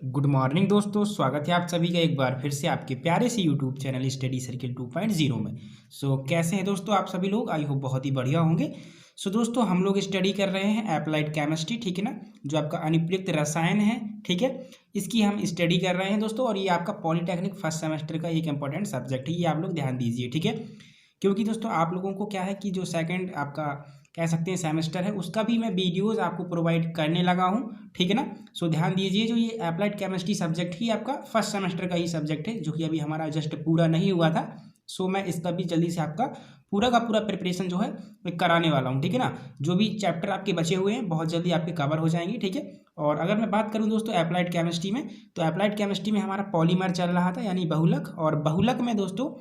Good morning दोस्तों, स्वागत है आप सभी का एक बार फिर से आपके प्यारे से यूट्यूब चैनल स्टडी सर्किल 2.0 में। कैसे हैं दोस्तों आप सभी लोग? आई होप बहुत ही बढ़िया होंगे। दोस्तों हम लोग स्टडी कर रहे हैं एप्लाइड केमिस्ट्री, ठीक है ना, जो आपका अनुप्रयुक्त रसायन है, ठीक है। इसकी हम स्टडी कर रहे हैं दोस्तों, और ये आपका पॉलीटेक्निक फर्स्ट सेमेस्टर का एक इंपॉर्टेंट सब्जेक्ट है, ये आप लोग ध्यान दीजिए, ठीक है। क्योंकि दोस्तों आप लोगों को क्या है कि जो सेकंड आपका कह सकते हैं सेमेस्टर है, उसका भी मैं वीडियोस आपको प्रोवाइड करने लगा हूँ, ठीक है ना। ध्यान दीजिए, जो ये अप्लाइड केमिस्ट्री सब्जेक्ट ही आपका फर्स्ट सेमेस्टर का ही सब्जेक्ट है, जो कि अभी हमारा जस्ट पूरा नहीं हुआ था। मैं इसका भी जल्दी से आपका पूरा का पूरा प्रिपरेशन जो है मैं कराने वाला हूँ, ठीक है ना। जो भी चैप्टर आपके बचे हुए हैं बहुत जल्दी आपके कवर हो जाएंगे, ठीक है। और अगर मैं बात करूँ दोस्तों अप्लाइड केमिस्ट्री में, तो अप्लाइड केमिस्ट्री में हमारा पॉलीमर चल रहा था, यानी बहुलक। और बहुलक में दोस्तों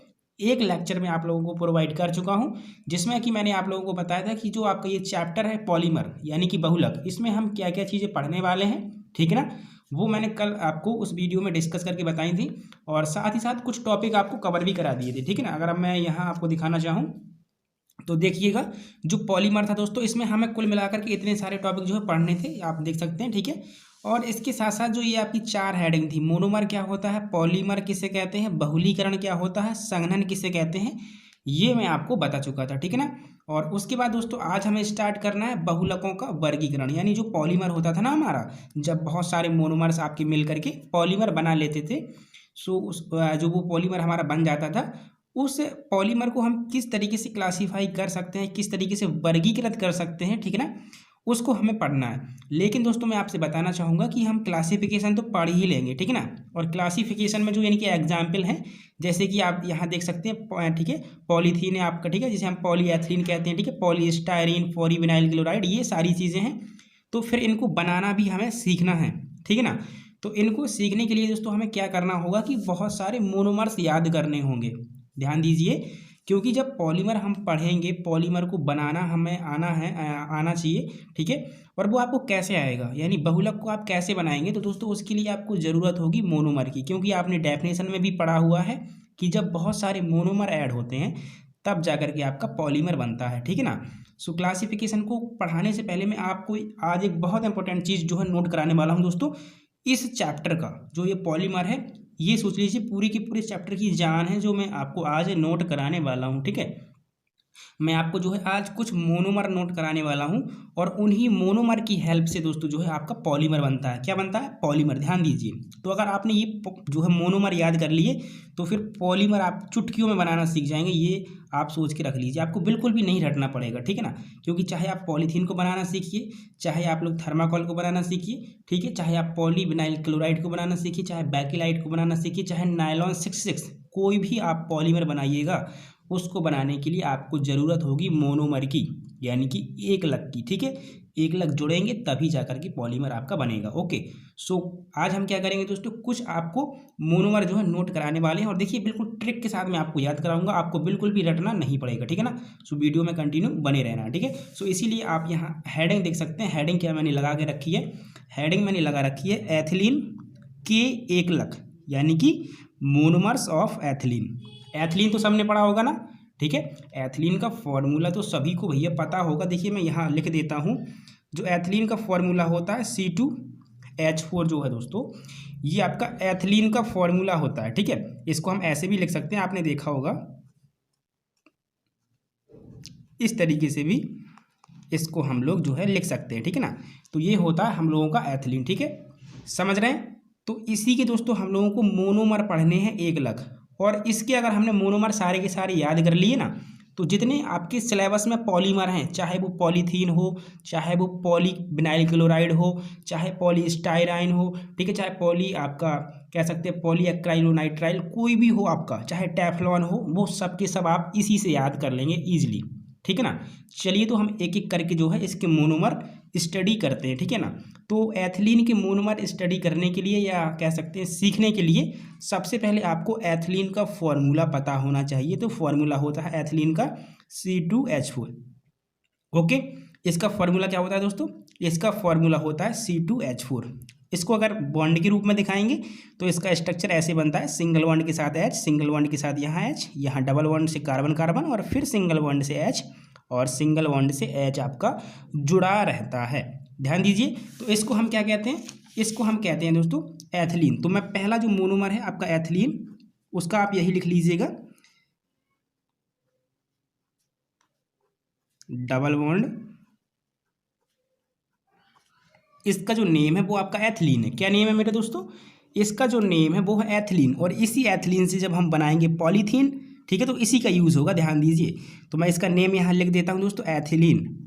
एक लेक्चर में आप लोगों को प्रोवाइड कर चुका हूं, जिसमें कि मैंने आप लोगों को बताया था कि जो आपका ये चैप्टर है पॉलीमर यानी कि बहुलक, इसमें हम क्या क्या चीज़ें पढ़ने वाले हैं, ठीक है ना। वो मैंने कल आपको उस वीडियो में डिस्कस करके बताई थी, और साथ ही साथ कुछ टॉपिक आपको कवर भी करा दिए थे, ठीक है ना। अगर अब मैं यहाँ आपको दिखाना चाहूँ तो देखिएगा, जो पॉलीमर था दोस्तों, इसमें हमें कुल मिलाकर के इतने सारे टॉपिक जो है पढ़ने थे, आप देख सकते हैं, ठीक है। और इसके साथ साथ जो ये आपकी 4 हेडिंग थी, मोनोमर क्या होता है, पॉलीमर किसे कहते हैं, बहुलीकरण क्या होता है, संघनन किसे कहते हैं, ये मैं आपको बता चुका था, ठीक है ना। और उसके बाद दोस्तों आज हमें स्टार्ट करना है बहुलकों का वर्गीकरण, यानी जो पॉलीमर होता था ना हमारा, जब बहुत सारे मोनोमर्स आपके मिल करके पॉलीमर बना लेते थे। जो वो पॉलीमर हमारा बन जाता था, उस पॉलीमर को हम किस तरीके से क्लासीफाई कर सकते हैं, किस तरीके से वर्गीकृत कर सकते हैं, ठीक है ना, उसको हमें पढ़ना है। लेकिन दोस्तों मैं आपसे बताना चाहूँगा कि हम क्लासिफिकेशन तो पढ़ ही लेंगे, ठीक है ना। और क्लासिफिकेशन में जो यानी कि एग्जाम्पल हैं, जैसे कि आप यहाँ देख सकते हैं, ठीक है, पॉलीथीन है आपका, ठीक है, जिसे हम पॉलीएथिलीन कहते हैं, ठीक है, पॉलीस्टायरीन, पॉलीविनाइल क्लोराइड, ये सारी चीज़ें हैं। तो फिर इनको बनाना भी हमें सीखना है, ठीक है ना। तो इनको सीखने के लिए दोस्तों हमें क्या करना होगा कि बहुत सारे मोनोमर्स याद करने होंगे। ध्यान दीजिए, क्योंकि जब पॉलीमर हम पढ़ेंगे, पॉलीमर को बनाना हमें आना चाहिए, ठीक है। और वो आपको कैसे आएगा, यानी बहुलक को आप कैसे बनाएंगे, तो दोस्तों उसके लिए आपको ज़रूरत होगी मोनोमर की, क्योंकि आपने डेफिनेशन में भी पढ़ा हुआ है कि जब बहुत सारे मोनोमर ऐड होते हैं तब जाकर के आपका पॉलीमर बनता है, ठीक है ना। क्लासिफिकेशन को पढ़ाने से पहले मैं आपको आज एक बहुत इंपॉर्टेंट चीज़ जो है नोट कराने वाला हूँ दोस्तों। इस चैप्टर का जो ये पॉलीमर है, ये सोच लीजिए पूरी की पूरी चैप्टर की जान है, जो मैं आपको आज नोट कराने वाला हूँ, ठीक है। मैं आपको जो है आज कुछ मोनोमर नोट कराने वाला हूँ, और उन्हीं मोनोमर की हेल्प से दोस्तों जो है आपका पॉलीमर बनता है। क्या बनता है? पॉलीमर। ध्यान दीजिए, तो अगर आपने ये जो है मोनोमर याद कर लिए, तो फिर पॉलीमर आप चुटकियों में बनाना सीख जाएंगे। ये आप सोच के रख लीजिए, आपको बिल्कुल भी नहीं रटना पड़ेगा, ठीक है ना। क्योंकि चाहे आप पॉलीथीन को बनाना सीखिए, चाहे आप लोग थर्माकोल को बनाना सीखिए, ठीक है, चाहे आप पॉलीविनाइल क्लोराइड को बनाना सीखिए, चाहे बैकिलाइट को बनाना सीखिए, चाहे नायलॉन 66, कोई भी आप पॉलीमर बनाइएगा, उसको बनाने के लिए आपको ज़रूरत होगी मोनोमर की, यानी कि एक लग की, ठीक है। एक लग जुड़ेंगे तभी जाकर के पॉलीमर आपका बनेगा। ओके, आज हम क्या करेंगे दोस्तों, कुछ आपको मोनोमर जो है नोट कराने वाले हैं, और देखिए बिल्कुल ट्रिक के साथ मैं आपको याद कराऊंगा, आपको बिल्कुल भी रटना नहीं पड़ेगा, ठीक है ना। वीडियो में कंटिन्यू बने रहना, ठीक है। इसीलिए आप यहाँ हेडिंग देख सकते हैं, हेडिंग क्या मैंने लगा के रखी है, हेडिंग मैंने लगा रखी है एथिलीन के एक लग, यानी कि मोनोमर्स ऑफ एथिलीन। एथिलीन तो सबने पढ़ा होगा ना, ठीक है। एथिलीन का फॉर्मूला तो सभी को भैया पता होगा। देखिए मैं यहाँ लिख देता हूँ, जो एथिलीन का फॉर्मूला होता है C2H4 जो है दोस्तों, ये आपका एथिलीन का फॉर्मूला होता है, ठीक है। इसको हम ऐसे भी लिख सकते हैं, आपने देखा होगा, इस तरीके से भी इसको हम लोग जो है लिख सकते हैं, ठीक है ना। तो ये होता है हम लोगों का एथिलीन, ठीक है, समझ रहे हैं। तो इसी के दोस्तों हम लोगों को मोनोमर पढ़ने हैं एक लग, और इसके अगर हमने मोनोमर सारे के सारे याद कर लिए ना, तो जितने आपके सिलेबस में पॉलीमर हैं, चाहे वो पॉलीथीन हो, चाहे वो पॉलीविनाइल क्लोराइड हो, चाहे पॉलीस्टायरीन हो, ठीक है, चाहे पॉली आपका कह सकते हैं पॉलीएक्राइलोनाइट्राइल, कोई भी हो आपका, चाहे टेफ्लॉन हो, वो सब के सब आप इसी से याद कर लेंगे ईजिली, ठीक है ना। चलिए तो हम एक एक करके जो है इसके मोनोमर स्टडी करते हैं, ठीक है ना। तो एथिलीन के मोनोमर स्टडी करने के लिए, या कह सकते हैं सीखने के लिए, सबसे पहले आपको एथिलीन का फॉर्मूला पता होना चाहिए। तो फॉर्मूला होता है एथिलीन का C2H4। ओके, इसका फॉर्मूला क्या होता है दोस्तों? इसका फॉर्मूला होता है C2H4। इसको अगर बॉन्ड के रूप में दिखाएंगे तो इसका स्ट्रक्चर ऐसे बनता है, सिंगल बॉन्ड के साथ H, सिंगल बॉन्ड के साथ यहाँ H, यहाँ डबल बॉन्ड से कार्बन कार्बन, और फिर सिंगल बॉन्ड से H, और सिंगल बॉन्ड से H आपका जुड़ा रहता है। ध्यान दीजिए, तो इसको हम क्या कहते हैं? इसको हम कहते हैं दोस्तों एथिलीन। तो मैं पहला जो मोनोमर है आपका एथिलीन, उसका आप यही लिख लीजिएगा, डबल बॉन्ड, इसका जो नेम है वो आपका एथिलीन है। क्या नेम है मेरे दोस्तों? इसका जो नेम है वो है एथिलीन, और इसी एथिलीन से जब हम बनाएंगे पॉलीथीन, ठीक है, तो इसी का यूज़ होगा, ध्यान दीजिए। तो मैं इसका नेम यहाँ लिख देता हूँ दोस्तों, एथिलीन।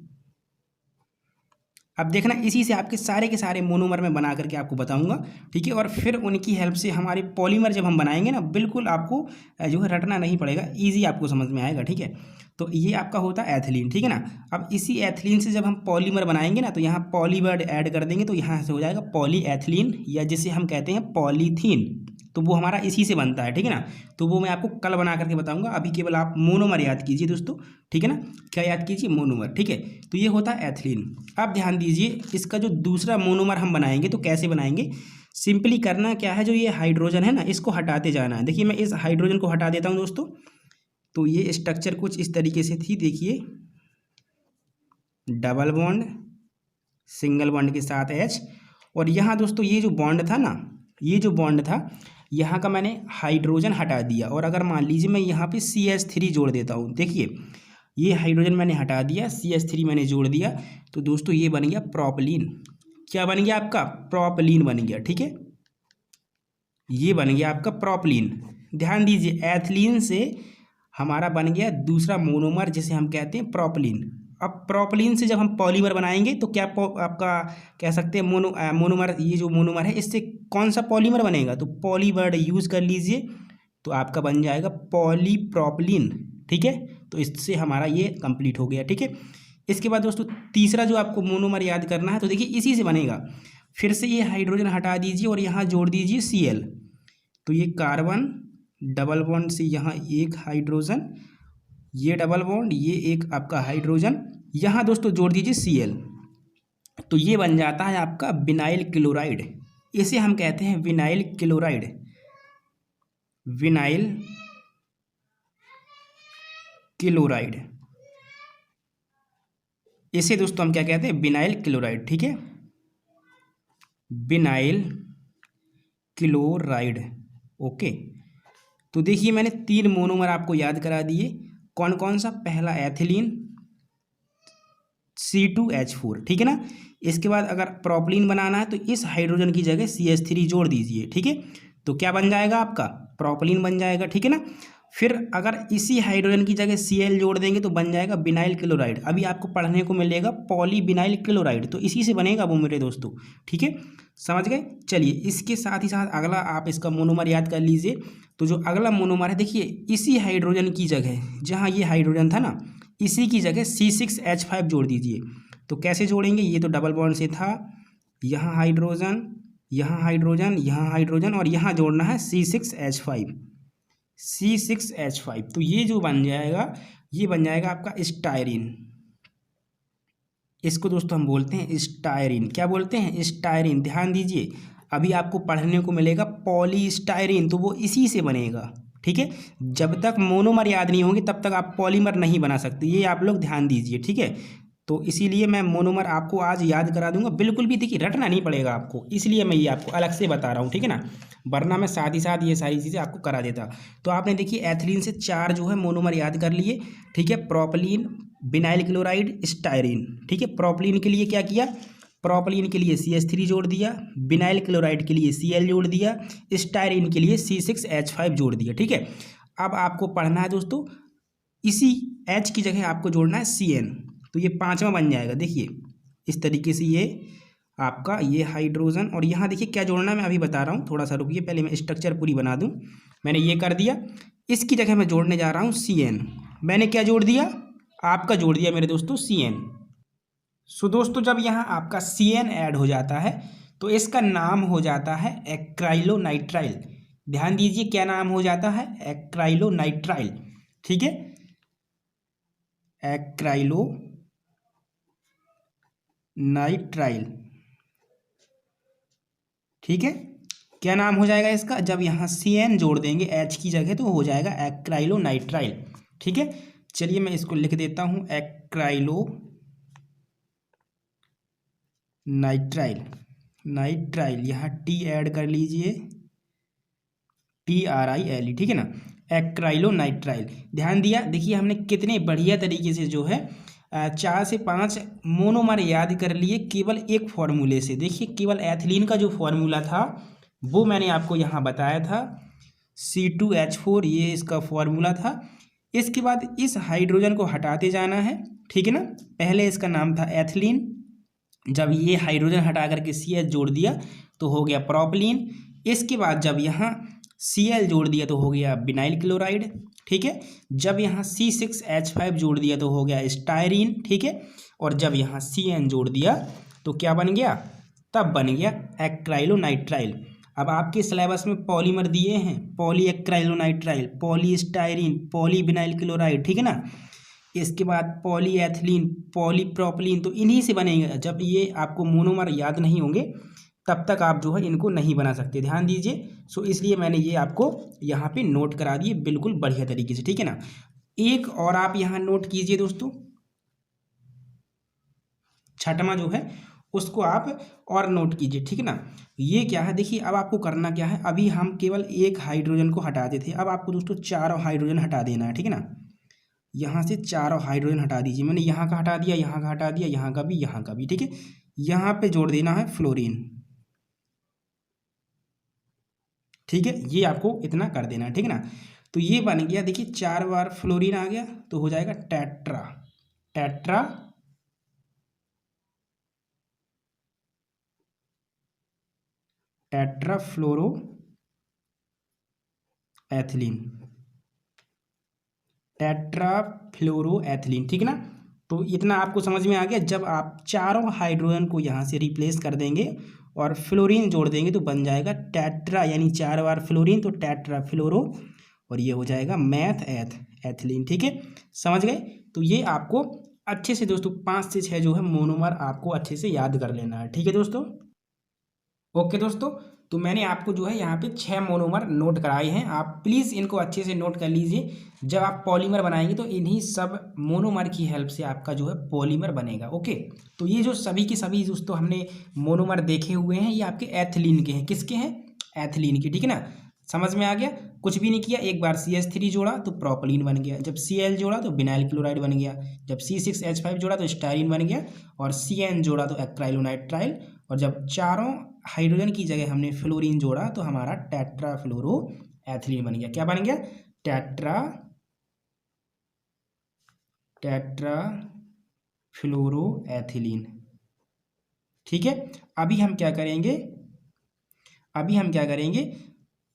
अब देखना, इसी से आपके सारे के सारे मोनोमर मैं बना करके आपको बताऊंगा, ठीक है, और फिर उनकी हेल्प से हमारे पॉलीमर जब हम बनाएंगे ना, बिल्कुल आपको जो है रटना नहीं पड़ेगा, इजी आपको समझ में आएगा, ठीक है। तो ये आपका होता है एथिलीन, ठीक है ना। अब इसी एथिलीन से जब हम पॉलीमर बनाएंगे ना, तो यहाँ पॉलीवर्ड ऐड कर देंगे, तो यहाँ से हो जाएगा पॉलीएथिलीन, या जिसे हम कहते हैं पॉलीथीन। तो वो हमारा इसी से बनता है, ठीक है ना। तो वो मैं आपको कल बना करके बताऊंगा, अभी केवल आप मोनोमर याद कीजिए दोस्तों, ठीक है ना। क्या याद कीजिए? मोनोमर, ठीक है। तो ये होता है एथिलीन। अब ध्यान दीजिए, इसका जो दूसरा मोनोमर हम बनाएंगे तो कैसे बनाएंगे? सिंपली करना क्या है, जो ये हाइड्रोजन है ना, इसको हटाते जाना है। देखिए मैं इस हाइड्रोजन को हटा देता हूँ दोस्तों। तो ये स्ट्रक्चर कुछ इस तरीके से थी, देखिए, डबल बॉन्ड, सिंगल बॉन्ड के साथ एच, और यहाँ दोस्तों ये जो बॉन्ड था ना, ये जो बॉन्ड था, यहाँ का मैंने हाइड्रोजन हटा दिया, और अगर मान लीजिए मैं यहाँ पे CH3 जोड़ देता हूँ, देखिए ये हाइड्रोजन मैंने हटा दिया, CH3 मैंने जोड़ दिया, तो दोस्तों ये बन गया प्रोपलीन। क्या बन गया आपका? प्रोपलीन बन गया, ठीक है। ये बन गया आपका प्रोपलीन। ध्यान दीजिए, एथिलीन से हमारा बन गया दूसरा मोनोमर, जिसे हम कहते हैं प्रोपलीन। अब प्रोपलीन से जब हम पॉलीमर बनाएंगे तो क्या आपका कह सकते हैं मोनोमर, ये जो मोनोमर है इससे कौन सा पॉलीमर बनेगा? तो पॉली वर्ड यूज़ कर लीजिए, तो आपका बन जाएगा पॉलीप्रोपलीन, ठीक है। तो इससे हमारा ये कंप्लीट हो गया, ठीक है। इसके बाद दोस्तों तीसरा जो आपको मोनोमर याद करना है, तो देखिए इसी से बनेगा। फिर से ये हाइड्रोजन हटा दीजिए और यहाँ जोड़ दीजिए Cl। तो ये कार्बन, डबल बॉन्ड से यहाँ एक हाइड्रोजन, ये डबल बॉन्ड, ये एक आपका हाइड्रोजन, यहाँ दोस्तों जोड़ दीजिए Cl। तो ये बन जाता है आपका विनाइल क्लोराइड। इसे हम कहते हैं विनाइल क्लोराइड, विनाइल क्लोराइड। इसे दोस्तों हम क्या कहते हैं? विनाइल क्लोराइड, ठीक है, विनाइल क्लोराइड। ओके, तो देखिए मैंने 3 मोनोमर आपको याद करा दिए। कौन कौन सा? पहला एथिलीन, C2H4, ठीक है ना। इसके बाद अगर प्रोपलीन बनाना है तो इस हाइड्रोजन की जगह CH3 जोड़ दीजिए, ठीक है। तो क्या बन जाएगा आपका? प्रोपलीन बन जाएगा, ठीक है ना। फिर अगर इसी हाइड्रोजन की जगह Cl जोड़ देंगे तो बन जाएगा विनाइल क्लोराइड। अभी आपको पढ़ने को मिलेगा पॉलीविनाइल क्लोराइड, तो इसी से बनेगा वो मेरे दोस्तों, ठीक है, समझ गए। चलिए इसके साथ ही साथ अगला आप इसका मोनोमर याद कर लीजिए। तो जो अगला मोनोमर है, देखिए इसी हाइड्रोजन की जगह, जहाँ ये हाइड्रोजन था ना, इसी की जगह C6H5 जोड़ दीजिए। तो कैसे जोड़ेंगे? ये तो डबल बॉन्ड से था, यहाँ हाइड्रोजन, यहाँ हाइड्रोजन, यहाँ हाइड्रोजन, और यहाँ जोड़ना है C6H5, C6H5। तो ये जो बन जाएगा, ये बन जाएगा आपका स्टायरीन। इसको दोस्तों हम बोलते हैं स्टायरीन। क्या बोलते हैं? स्टायरीन। ध्यान दीजिए, अभी आपको पढ़ने को मिलेगा पॉलीस्टायरीन, तो वो इसी से बनेगा, ठीक है। जब तक मोनोमर याद नहीं होंगे तब तक आप पॉलीमर नहीं बना सकते, ये आप लोग ध्यान दीजिए, ठीक है। तो इसीलिए मैं मोनोमर आपको आज याद करा दूंगा, बिल्कुल भी देखिए रटना नहीं पड़ेगा आपको, इसलिए मैं ये आपको अलग से बता रहा हूँ, ठीक है ना, वरना मैं साथ ही साथ ये सारी चीज़ें आपको करा देता। तो आपने देखिए एथिलीन से 4 जो है मोनोमर याद कर लिए, ठीक है। प्रोपलीन, विनाइल क्लोराइड, स्टायरीन, ठीक है। प्रोपलीन के लिए क्या किया? प्रोपलीन के लिए CH3 जोड़ दिया, विनाइल क्लोराइड के लिए Cl जोड़ दिया, स्टायरीन के लिए C6H5 जोड़ दिया, ठीक है। अब आपको पढ़ना है दोस्तों, इसी H की जगह आपको जोड़ना है Cn, तो ये 5वां बन जाएगा। देखिए इस तरीके से ये आपका ये हाइड्रोजन, और यहाँ देखिए क्या जोड़ना है मैं अभी बता रहा हूँ, थोड़ा सा रुकिए, पहले मैं स्ट्रक्चर पूरी बना दूँ। मैंने ये कर दिया, इसकी जगह मैं जोड़ने जा रहा हूँ Cn। मैंने क्या जोड़ दिया? आपका जोड़ दिया मेरे दोस्तों Cn। सो दोस्तों जब यहाँ आपका Cn ऐड हो जाता है तो इसका नाम हो जाता है एक्राइलोनाइट्राइल। ध्यान दीजिए क्या नाम हो जाता है? एक्राइलोनाइट्राइल, ठीक है, एक्राइलोनाइट्राइल, ठीक है। क्या नाम हो जाएगा इसका? जब यहाँ Cn जोड़ देंगे H की जगह तो हो जाएगा एक्राइलोनाइट्राइल, ठीक है। चलिए मैं इसको लिख देता हूँ, एक्राइलोनाइट्राइल, नाइट्राइल, यहाँ टी ऐड कर लीजिए, TRILE, ठीक है ना, एक्राइलोनाइट्राइल। ध्यान दिया, देखिए हमने कितने बढ़िया तरीके से जो है 4 से 5 मोनोमर याद कर लिए केवल एक फॉर्मूले से। देखिए केवल एथिलीन का जो फॉर्मूला था वो मैंने आपको यहाँ बताया था, C2H4 ये इसका फॉर्मूला था। इसके बाद इस हाइड्रोजन को हटाते जाना है, ठीक है ना। पहले इसका नाम था एथिलीन, जब ये हाइड्रोजन हटा करके CH जोड़ दिया तो हो गया प्रोपलीन। इसके बाद जब यहाँ Cl जोड़ दिया तो हो गया विनाइल क्लोराइड, ठीक है। जब यहाँ C6H5 जोड़ दिया तो हो गया स्टायरीन, ठीक है। और जब यहाँ Cn जोड़ दिया तो क्या बन गया, तब बन गया एक्राइलोनाइट्राइल। अब आपके सिलेबस में पॉलीमर दिए हैं, poly acrylonitrile, poly styrene, poly vinyl chloride, ठीक है ना। इसके बाद पॉली एथिलीन, पॉली प्रोपलीन, तो इन्हीं से बनेगा। जब ये आपको मोनोमर याद नहीं होंगे तब तक आप जो है इनको नहीं बना सकते, ध्यान दीजिए। सो इसलिए मैंने ये आपको यहाँ पे नोट करा दिए बिल्कुल बढ़िया तरीके से, ठीक है ना। एक और आप यहाँ नोट कीजिए दोस्तों, छठवां जो है उसको आप और नोट कीजिए, ठीक है ना। ये क्या है, देखिए अब आपको करना क्या है, अभी हम केवल एक हाइड्रोजन को हटाते थे, अब आपको दोस्तों चारों हाइड्रोजन हटा देना है, ठीक है ना। यहाँ से चारों हाइड्रोजन हटा दीजिए, मैंने यहाँ का हटा दिया, यहाँ का हटा दिया, यहाँ का भी, ठीक है। यहाँ पे जोड़ देना है फ्लोरीन, ठीक है। ये आपको इतना कर देना है, ठीक है ना। तो ये बन गया, देखिए 4 बार फ्लोरीन आ गया तो हो जाएगा tetra, tetra tetrafluoro ethylene, tetrafluoro ethylene, ठीक है ना। तो इतना आपको समझ में आ गया। जब आप चारों हाइड्रोजन को यहाँ से रिप्लेस कर देंगे और फ्लोरीन जोड़ देंगे तो बन जाएगा टेट्रा, यानी 4 बार फ्लोरीन तो टेट्राफ्लोरो, और ये हो जाएगा मैथ एथिलीन, ठीक है। समझ गए। तो ये आपको अच्छे से दोस्तों 5 से 6 जो है मोनोमर आपको अच्छे से याद कर लेना है, ठीक है दोस्तों। ओके दोस्तों, तो मैंने आपको जो है यहाँ पे 6 मोनोमर नोट कराए हैं, आप प्लीज़ इनको अच्छे से नोट कर लीजिए। जब आप पॉलीमर बनाएंगे तो इन्हीं सब मोनोमर की हेल्प से आपका जो है पॉलीमर बनेगा। ओके, तो ये जो सभी के सभी दोस्तों हमने मोनोमर देखे हुए हैं ये आपके एथिलीन के हैं। किसके हैं, एथिलीन के, ठीक है ना। समझ में आ गया, कुछ भी नहीं किया, एक बार CH3 जोड़ा तो प्रोपलीन बन गया, जब Cl जोड़ा तो विनाइल क्लोराइड बन गया, जब C6H5 जोड़ा तो स्टायरीन बन गया, और Cn जोड़ा तो एक्राइलोनाइट्राइल, और जब चारों हाइड्रोजन की जगह हमने फ्लोरीन जोड़ा तो हमारा टेट्राफ्लोरो एथिलीन बन गया। क्या बन गया, टेट्राफ्लोरो एथिलीन, ठीक है। अभी हम क्या करेंगे,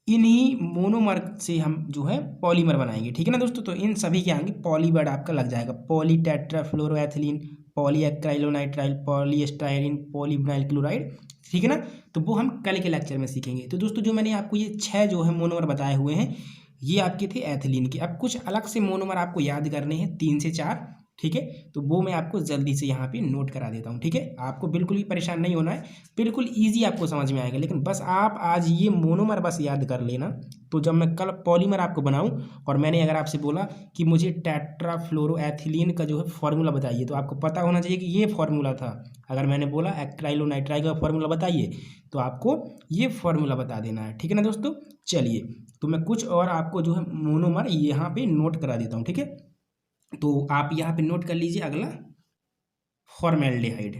इन्हीं मोनोमर से हम जो है पॉलीमर बनाएंगे, ठीक है ना दोस्तों। तो इन सभी के आगे पॉली वर्ड आपका लग जाएगा, poly tetrafluoroethylene, poly acrylonitrile, poly styrene, poly vinyl chloride, ठीक है ना। तो वो हम कल के लेक्चर में सीखेंगे। तो दोस्तों जो मैंने आपको ये 6 जो है मोनोमर बताए हुए हैं ये आपके थे एथिलीन के। अब कुछ अलग से मोनोमर आपको याद करने हैं 3 से 4, ठीक है। तो वो मैं आपको जल्दी से यहाँ पे नोट करा देता हूँ, ठीक है। आपको बिल्कुल भी परेशान नहीं होना है, बिल्कुल इजी आपको समझ में आएगा। लेकिन बस आप आज ये मोनोमर बस याद कर लेना, तो जब मैं कल पॉलीमर आपको बनाऊँ और मैंने अगर आपसे बोला कि मुझे टेट्राफ्लोरोएथिलीन का जो है फॉर्मूला बताइए, तो आपको पता होना चाहिए कि ये फॉर्मूला था। अगर मैंने बोला एक्राइलोनाइट्राइल का फॉर्मूला बताइए तो आपको ये फॉर्मूला बता देना है, ठीक है ना दोस्तों। चलिए, तो मैं कुछ और आपको जो है मोनोमर यहाँ पे नोट करा देता हूँ, ठीक है। तो आप यहाँ पे नोट कर लीजिए अगला, फॉर्मेल्डिहाइड,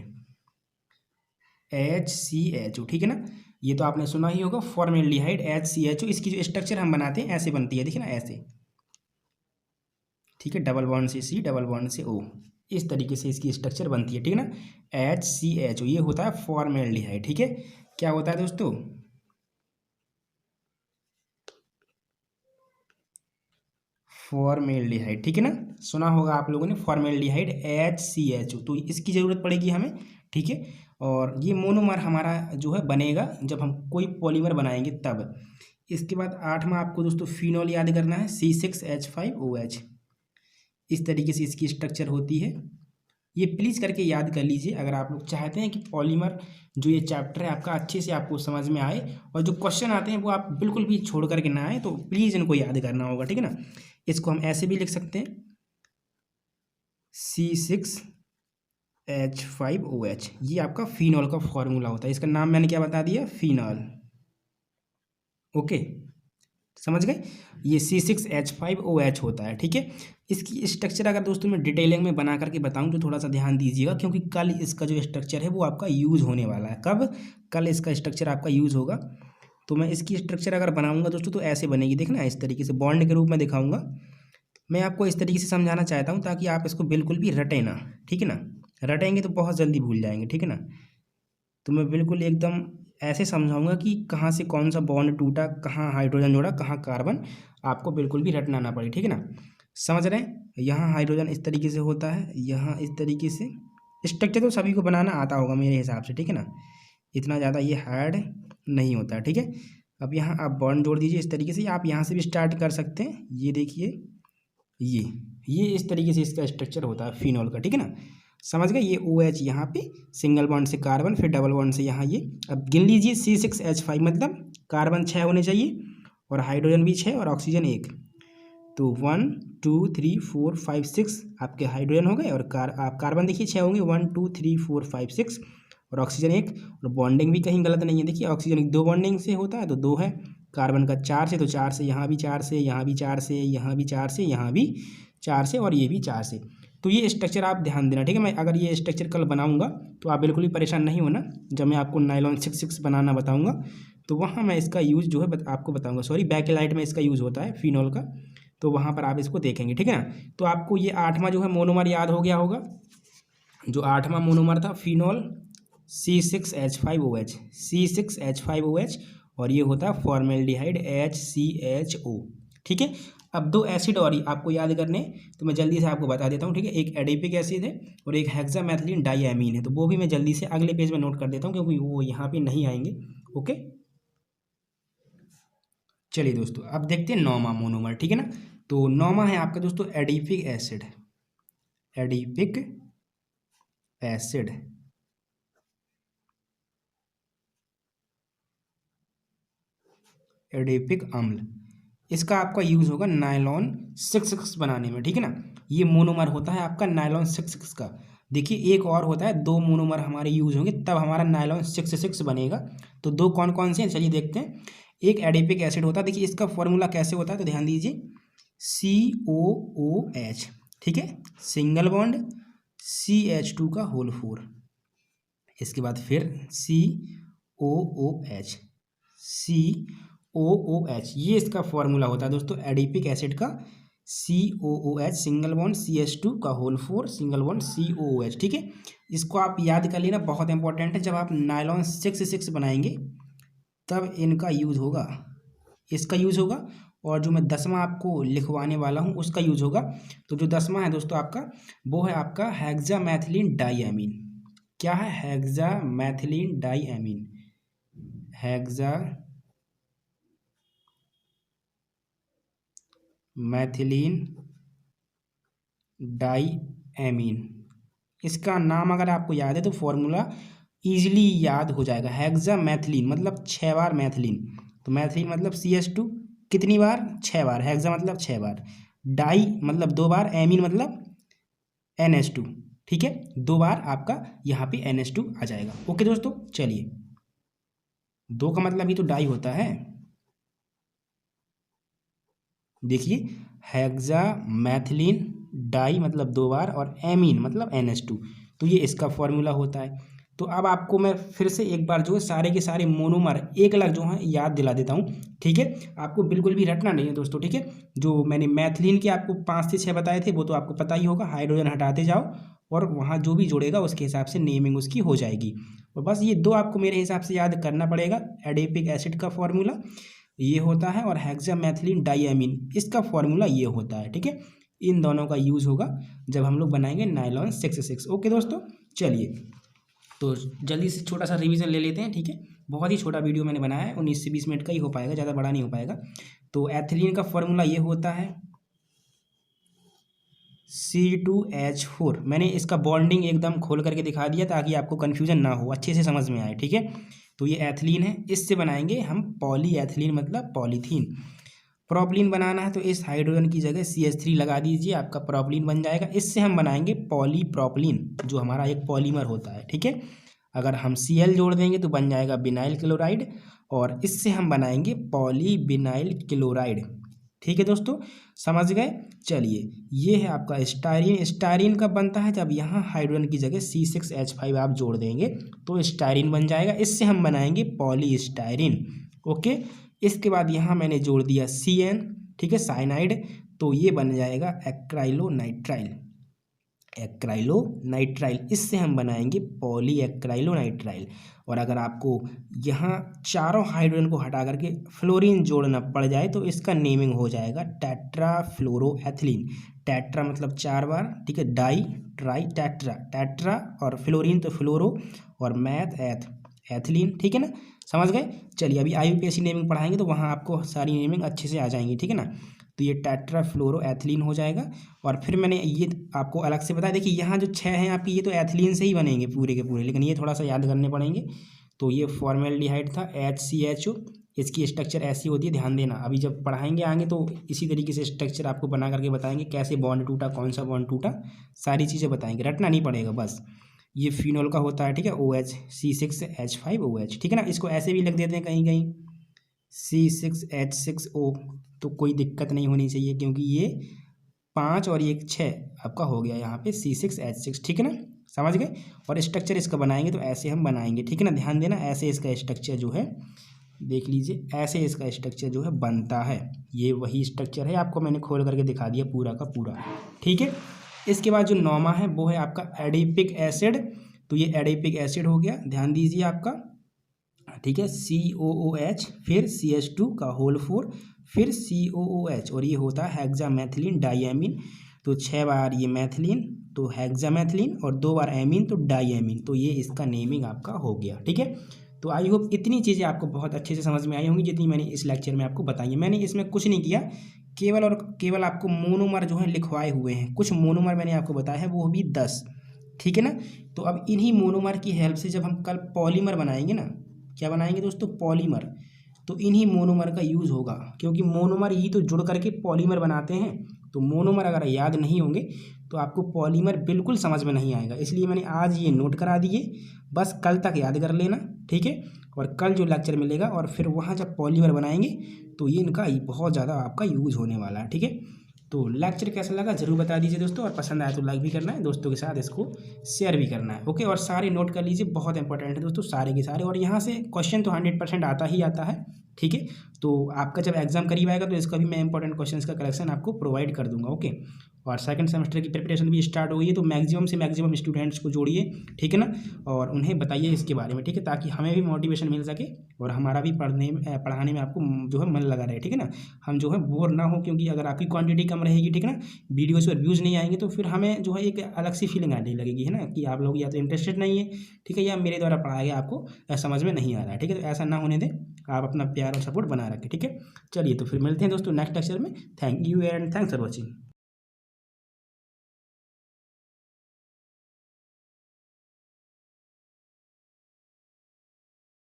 HCHO, ठीक है ना। ये तो आपने सुना ही होगा, फॉर्मेल्डिहाइड HCHO। इसकी जो स्ट्रक्चर हम बनाते हैं ऐसे बनती है, देखिए ना, ऐसे, ठीक है। डबल बॉन्ड से C, डबल बॉन्ड से O, इस तरीके से इसकी स्ट्रक्चर बनती है, ठीक है ना। HCHO ये होता है फॉर्मेल्डिहाइड, ठीक है। क्या होता है दोस्तों, फॉर्मेल्डिहाइड, ठीक है ना। सुना होगा आप लोगों ने फॉर्मेल्डिहाइड HCHO, तो इसकी ज़रूरत पड़ेगी हमें, ठीक है। और ये मोनोमर हमारा जो है बनेगा जब हम कोई पॉलीमर बनाएंगे तब। इसके बाद 8वां आपको दोस्तों फिनॉल याद करना है, C6H5OH, इस तरीके से इसकी स्ट्रक्चर होती है। ये प्लीज़ करके याद कर लीजिए अगर आप लोग चाहते हैं कि पॉलीमर जो ये चैप्टर है आपका अच्छे से आपको समझ में आए और जो क्वेश्चन आते हैं वो आप बिल्कुल भी छोड़ करके ना आए, तो प्लीज़ इनको याद करना होगा, ठीक है ना। इसको हम ऐसे भी लिख सकते हैं, C6H5OH, ये आपका फिनॉल का फॉर्मूला होता है। इसका नाम मैंने क्या बता दिया, फिनॉल। ओके, समझ गए। ये C6H5OH होता है, ठीक है। इसकी स्ट्रक्चर अगर दोस्तों मैं डिटेलिंग में बना करके बताऊं तो थोड़ा सा ध्यान दीजिएगा, क्योंकि कल इसका जो स्ट्रक्चर है वो आपका यूज़ होने वाला है। कब? कल इसका स्ट्रक्चर आपका यूज़ होगा। तो मैं इसकी स्ट्रक्चर अगर बनाऊंगा दोस्तों तो ऐसे बनेगी, देखना इस तरीके से बॉन्ड के रूप में दिखाऊंगा। मैं आपको इस तरीके से समझाना चाहता हूँ ताकि आप इसको बिल्कुल भी रटें ना, ठीक है ना। रटेंगे तो बहुत जल्दी भूल जाएंगे, ठीक है ना। तो मैं बिल्कुल एकदम ऐसे समझाऊंगा कि कहाँ से कौन सा बॉन्ड टूटा, कहाँ हाइड्रोजन जोड़ा, कहाँ कार्बन, आपको बिल्कुल भी रटना ना पड़े, ठीक है ना। समझ रहे हैं। यहाँ हाइड्रोजन इस तरीके से होता है, यहाँ इस तरीके से। स्ट्रक्चर तो सभी को बनाना आता होगा मेरे हिसाब से, ठीक है ना। इतना ज़्यादा ये हार्ड नहीं होता है, ठीक है। अब यहाँ आप बॉन्ड जोड़ दीजिए इस तरीके से। आप यहाँ से भी स्टार्ट कर सकते हैं। ये देखिए, ये इस तरीके से इसका स्ट्रक्चर होता है फिनॉल का, ठीक है ना। समझ गए। ये OH यहाँ पे सिंगल बॉन्ड से कार्बन, फिर डबल बॉन्ड से यहाँ ये। अब गिन लीजिए, C6H5 मतलब कार्बन 6 होने चाहिए और हाइड्रोजन भी 6 और ऑक्सीजन 1। तो 1 2 3 4 5 6 आपके हाइड्रोजन हो गए और आप कार्बन देखिए 6 होंगे, 1 2 3 4 5 6 और ऑक्सीजन 1। और बॉन्डिंग भी कहीं गलत नहीं है, देखिए ऑक्सीजन 2 बॉन्डिंग से होता है तो 2 है, कार्बन का 4 से, तो 4 से यहाँ भी 4 से, यहाँ भी 4 से, यहाँ भी 4 से, यहाँ भी 4 से और ये भी 4 से। तो ये स्ट्रक्चर आप ध्यान देना, ठीक है। मैं अगर ये स्ट्रक्चर कल बनाऊंगा तो आप बिल्कुल भी परेशान नहीं होना। जब मैं आपको नायलॉन 6 बनाना बताऊंगा तो वहाँ मैं इसका यूज़ जो है आपको बताऊंगा। सॉरी, बैकेलाइट में इसका यूज़ होता है फिनॉल का, तो वहाँ पर आप इसको देखेंगे, ठीक है ना। तो आपको ये 8वां जो है मोनोमर याद हो गया होगा। जो 8वां मोनोमर था फिनॉल C6H5OH, C6H5OH, और ये होता है फॉर्मेल्डिहाइड HCHO, ठीक है। अब 2 एसिड और आपको याद करने, तो मैं जल्दी से आपको बता देता हूँ, ठीक है। एक एडिपिक एसिड है और एक हेक्सामेथिलीन डाइएमीन है, तो वो भी मैं जल्दी से अगले पेज में नोट कर देता हूँ क्योंकि वो यहाँ पे नहीं आएंगे। ओके, चलिए दोस्तों अब देखते हैं 9वां मोनोमर, ठीक है ना। तो 9वां है आपका दोस्तों adipic acid, adipic acid. Adipic अम्ल, इसका आपका यूज़ होगा नायलॉन 6 बनाने में, ठीक है ना। ये मोनोमर होता है आपका नायलॉन 6 का। देखिए एक और होता है, 2 मोनोमर हमारे यूज़ होंगे तब हमारा नायलॉन 6 बनेगा। तो 2 कौन कौन से हैं चलिए देखते हैं। एक एडिपिक एसिड होता है, देखिए इसका फॉर्मूला कैसे होता है तो ध्यान दीजिए, COOH, ठीक है, सिंगल बॉन्ड CH2 का होल 4, इसके बाद फिर COOH, COOH, ये इसका फॉर्मूला होता है दोस्तों एडिपिक एसिड का। COOH सिंगल बॉन्ड CH2 का होल 4 सिंगल बॉन्ड COOH, ठीक है। इसको आप याद कर लेना, बहुत इंपॉर्टेंट है। जब आप नायलॉन 6 बनाएंगे तब इनका यूज़ होगा, इसका यूज़ होगा, और जो मैं 10वां आपको लिखवाने वाला हूँ उसका यूज़ होगा। तो जो 10वां है दोस्तों आपका, वो है आपका हेक्सामेथिलीन डाइएमीन। क्या है? Hexamethylene diamine, hexamethylene diamine. इसका नाम अगर आपको याद है तो फॉर्मूला ईजिली याद हो जाएगा। हेक्सामेथिलीन मतलब 6 बार मैथिलीन, तो मैथिलीन मतलब CH2 कितनी बार? 6 बार। हेक्सा मतलब 6 बार, डाई मतलब 2 बार, एमीन मतलब NH2, ठीक है। 2 बार आपका यहाँ पे NH2 आ जाएगा। ओके दोस्तों, चलिए 2 का मतलब ही तो डाई होता है। देखिए हेक्सामेथिलीन डाई मतलब 2 बार और एमीन मतलब NH2, तो ये इसका फॉर्मूला होता है। तो अब आपको मैं फिर से एक बार जो है सारे के सारे मोनोमर एक अलग जो है याद दिला देता हूँ, ठीक है। आपको बिल्कुल भी रटना नहीं है दोस्तों, ठीक है। जो मैंने मैथिलीन के आपको 5 से 6 बताए थे वो तो आपको पता ही होगा। हाइड्रोजन हटाते जाओ और वहाँ जो भी जोड़ेगा उसके हिसाब से नेमिंग उसकी हो जाएगी। और बस ये 2 आपको मेरे हिसाब से याद करना पड़ेगा। एडिपिक एसिड का फॉर्मूला ये होता है और हेक्सामेथिलीन डाइएमीन इसका फॉर्मूला ये होता है, ठीक है। इन दोनों का यूज़ होगा जब हम लोग बनाएंगे नायलॉन 6। ओके दोस्तों, चलिए तो जल्दी से छोटा सा रिवीजन ले लेते हैं, ठीक है। बहुत ही छोटा वीडियो मैंने बनाया है, 19 से 20 मिनट का ही हो पाएगा, ज़्यादा बड़ा नहीं हो पाएगा। तो एथिलीन का फॉर्मूला ये होता है C2H4। मैंने इसका बॉन्डिंग एकदम खोल करके दिखा दिया ताकि आपको कन्फ्यूजन ना हो, अच्छे से समझ में आए, ठीक है। तो ये एथिलीन है, इससे बनाएंगे हम पॉलीएथिलीन मतलब पॉलीथीन। प्रोपलीन बनाना है तो इस हाइड्रोजन की जगह CH3 लगा दीजिए, आपका प्रोपलीन बन जाएगा। इससे हम बनाएंगे पॉलीप्रोपलीन, जो हमारा एक पॉलीमर होता है, ठीक है। अगर हम Cl जोड़ देंगे तो बन जाएगा विनाइल क्लोराइड, और इससे हम बनाएंगे पॉलीविनाइल क्लोराइड, ठीक है दोस्तों, समझ गए। चलिए, ये है आपका स्टायरीन। स्टायरीन कब बनता है? जब यहाँ हाइड्रोजन की जगह C6H5 आप जोड़ देंगे तो स्टायरीन बन जाएगा। इससे हम बनाएंगे पॉलीस्टायरीन, ओके। इसके बाद यहाँ मैंने जोड़ दिया Cn, ठीक है, साइनाइड, तो ये बन जाएगा एक्राइलोनाइट्राइल, एक्राइलोनाइट्राइल। इससे हम बनाएंगे पॉली एक्राइलोनाइट्राइल। और अगर आपको यहाँ चारों हाइड्रोजन को हटा करके फ्लोरीन जोड़ना पड़ जाए तो इसका नेमिंग हो जाएगा टेट्राफ्लोरोएथिलीन। टेट्रा मतलब 4 बार, ठीक है, डाई ट्राई टेट्रा, टेट्रा और फ्लोरीन तो फ्लोरो, और मैथ एथिलीन, ठीक है ना, समझ गए। चलिए, अभी IUPAC नेमिंग पढ़ाएंगे तो वहाँ आपको सारी नेमिंग अच्छे से आ जाएंगी, ठीक है ना। तो ये टेट्राफ्लोरोएथिलीन हो जाएगा। और फिर मैंने ये आपको अलग से बताया, देखिए यहाँ जो 6 हैं आपकी, ये तो एथिलीन से ही बनेंगे पूरे के पूरे, लेकिन ये थोड़ा सा याद करने पड़ेंगे। तो ये फॉर्मेल्डिहाइड था, HCHO, इसकी स्ट्रक्चर ऐसी होती है, ध्यान देना। अभी जब पढ़ाएंगे आगे तो इसी तरीके से स्ट्रक्चर आपको बना करके बताएंगे, कैसे बॉन्ड टूटा, कौन सा बॉन्ड टूटा, सारी चीज़ें बताएंगे, रटना नहीं पड़ेगा बस। ये फिनोल का होता है, ठीक है, OH C6H5OH, ठीक है ना। इसको ऐसे भी लिख देते हैं कहीं कहीं C6H6O, तो कोई दिक्कत नहीं होनी चाहिए, क्योंकि ये 5 और ये 6 आपका हो गया यहाँ पे C6H6, ठीक है ना, समझ गए। और स्ट्रक्चर इसका बनाएंगे तो ऐसे हम बनाएंगे, ठीक है ना, ध्यान देना। ऐसे इसका स्ट्रक्चर जो है, देख लीजिए, ऐसे इसका स्ट्रक्चर जो है बनता है। ये वही स्ट्रक्चर है, आपको मैंने खोल करके दिखा दिया पूरा का पूरा, ठीक है। इसके बाद जो 9वां है वो है आपका एडिपिक एसिड। तो ये एडिपिक एसिड हो गया, ध्यान दीजिए आपका, ठीक है, COOH, फिर CH2 का होल 4, फिर COOH, और ये होता है हेक्सामेथिलीन डाइएमीन। तो 6 बार ये मैथिलीन तो हेक्सामेथिलीन, और 2 बार एमीन तो डाइएमीन। तो ये इसका नेमिंग आपका हो गया, ठीक है। तो आई होप इतनी चीज़ें आपको बहुत अच्छे से समझ में आई होंगी जितनी मैंने इस लेक्चर में आपको बताई है। मैंने इसमें कुछ नहीं किया, केवल और केवल आपको मोनोमर जो है लिखवाए हुए हैं। कुछ मोनोमर मैंने आपको बताया है, वो भी 10, ठीक है ना। तो अब इन्हीं मोनोमर की हेल्प से जब हम कल पॉलीमर बनाएंगे ना, क्या बनाएंगे दोस्तों, पॉलीमर, तो इन्हीं मोनोमर का यूज़ होगा, क्योंकि मोनोमर ही तो जुड़ करके पॉलीमर बनाते हैं। तो मोनोमर अगर याद नहीं होंगे तो आपको पॉलीमर बिल्कुल समझ में नहीं आएगा। इसलिए मैंने आज ये नोट करा दिए, बस कल तक याद कर लेना, ठीक है। और कल जो लेक्चर मिलेगा और फिर वहाँ जब पॉलीमर बनाएंगे तो ये इनका बहुत ज़्यादा आपका यूज़ होने वाला है, ठीक है। तो लेक्चर कैसा लगा ज़रूर बता दीजिए दोस्तों, और पसंद आया तो लाइक भी करना है, दोस्तों के साथ इसको शेयर भी करना है, ओके। और सारे नोट कर लीजिए, बहुत इंपॉर्टेंट है दोस्तों सारे के सारे। और यहाँ से क्वेश्चन तो 100% आता ही आता है, ठीक है। तो आपका जब एग्जाम करीब आएगा तो इसका भी मैं इंपॉर्टेंट क्वेश्चंस का कलेक्शन आपको प्रोवाइड कर दूंगा, ओके। और सेकंड सेमेस्टर की प्रिपरेशन भी स्टार्ट हो गई है, तो मैक्सिमम से मैक्सिमम स्टूडेंट्स को जोड़िए, ठीक है ना, और उन्हें बताइए इसके बारे में, ठीक है, ताकि हमें भी मोटिवेशन मिल सके और हमारा भी पढ़ाने में आपको जो है मन लगा रहे, ठीक है ना। हम जो है बोर ना हो, क्योंकि अगर आपकी क्वांटिटी कम रहेगी, ठीक है ना, वीडियोज़ पर व्यूज़ नहीं आएंगे तो फिर हमें जो है एक अलग सी फीलिंग आने लगेगी, है ना, कि आप लोग या तो इंटरेस्टेड नहीं है, ठीक है, या मेरे द्वारा पढ़ाया गया आपको समझ में नहीं आ रहा है, ठीक है। तो ऐसा ना होने दें, आप अपना प्यार और सपोर्ट बना रखें, ठीक है। चलिए, तो फिर मिलते हैं दोस्तों नेक्स्ट लेक्चर में। Thank you and thanks for watching.